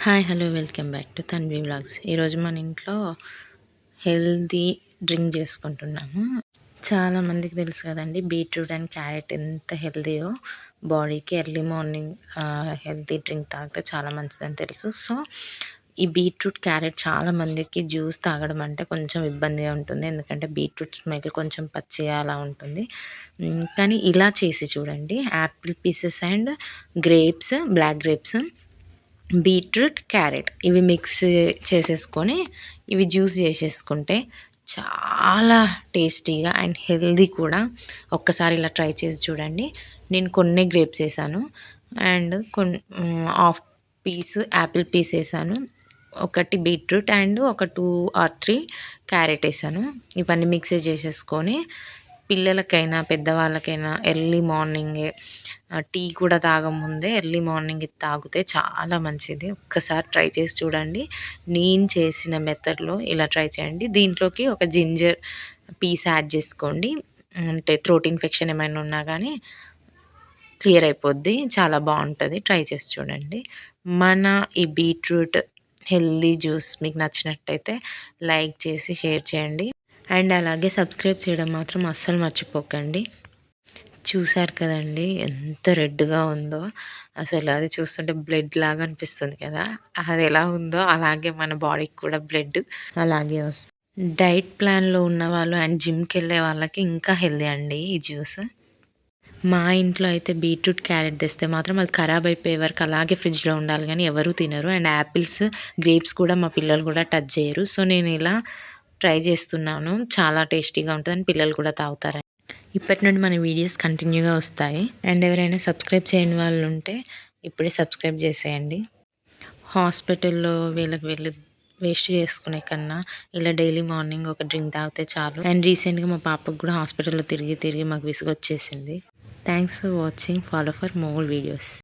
Hi hello welcome back to Tanvi vlogs. ఈరోజు మన ఇంట్లో హెల్తీ డ్రింక్ చేసుకుంటున్నాము. చాలామందికి తెలుసు కదండి, బీట్రూట్ అండ్ క్యారెట్ ఎంత హెల్తీయో బాడీకి. ఎర్లీ మార్నింగ్ హెల్తీ డ్రింక్ తాగితే చాలా మంచిదని తెలుసు. సో ఈ బీట్రూట్ క్యారెట్ చాలామందికి జ్యూస్ తాగడం అంటే కొంచెం ఇబ్బందిగా ఉంటుంది, ఎందుకంటే బీట్రూట్ స్మెల్ కొంచెం పచ్చిగా అలా ఉంటుంది. కానీ ఇలా చేసి చూడండి, apple pieces and grapes, black grapes, beetroot, carrot ఇవి మిక్స్ చేసేసుకొని ఇవి జ్యూస్ చేసేసుకుంటే చాలా టేస్టీగా అండ్ హెల్దీ కూడా. ఒక్కసారి ఇలా ట్రై చేసి చూడండి. నేను కొన్ని గ్రేప్స్ వేసాను and half piece apple piece వేసాను, ఒకటి బీట్రూట్ అండ్ ఒక 2 or 3 క్యారెట్ వేసాను. ఇవన్నీ మిక్స్ చేసేసుకొని పిల్లలకైనా పెద్దవాళ్ళకైనా ఎర్లీ మార్నింగే టీ కూడా తాగముందే ఎర్లీ మార్నింగ్ ఇది తాగితే చాలా మంచిది. ఒక్కసారి ట్రై చేసి చూడండి. నేను చేసిన మెథడ్లో ఇలా ట్రై చేయండి. దీంట్లోకి ఒక జింజర్ పీస్ యాడ్ చేసుకోండి, అంటే థ్రోట్ ఇన్ఫెక్షన్ ఏమైనా ఉన్నా కానీ క్లియర్ అయిపోద్ది. చాలా బాగుంటుంది, ట్రై చేసి చూడండి. మన ఈ బీట్రూట్ హెల్దీ జ్యూస్ మీకు నచ్చినట్టయితే లైక్ చేసి షేర్ చేయండి అండ్ అలాగే సబ్స్క్రైబ్ చేయడం మాత్రం అస్సలు మర్చిపోకండి. చూసారు కదండి ఎంత రెడ్గా ఉందో, అసలు అది చూస్తుంటే బ్లడ్ లాగా అనిపిస్తుంది కదా. అది ఎలా ఉందో అలాగే మన బాడీకి కూడా బ్లడ్ అలాగే వస్తుంది. డైట్ ప్లాన్లో ఉన్నవాళ్ళు అండ్ జిమ్కి వెళ్ళే వాళ్ళకి ఇంకా హెల్దీ అండి ఈ జ్యూస్. మా ఇంట్లో అయితే బీట్రూట్ క్యారెట్ తెస్తే మాత్రం అది ఖరాబ్ అయిపోయే వరకు అలాగే ఫ్రిడ్జ్లో ఉండాలి, కానీ ఎవరూ తినరు. అండ్ యాపిల్స్, గ్రేప్స్ కూడా మా పిల్లలు కూడా టచ్ చేయరు. సో నేను ఇలా ట్రై చేస్తున్నాను, చాలా టేస్టీగా ఉంటుందని పిల్లలు కూడా తాగుతారు. ఇప్పటి నుండి మన వీడియోస్ కంటిన్యూగా వస్తాయి. అండ్ ఎవరైనా సబ్స్క్రైబ్ చేయని వాళ్ళు ఉంటే ఇప్పుడే సబ్స్క్రైబ్ చేసేయండి. హాస్పిటల్లో వీళ్ళకి వేస్ట్ చేసుకునే కన్నా ఇలా డైలీ మార్నింగ్ ఒక డ్రింక్ తాగితే చాలు. అండ్ రీసెంట్గా మా పాపకు కూడా హాస్పిటల్లో తిరిగి మాకు విసుగొచ్చేసింది. Thanks for watching. Follow for more videos.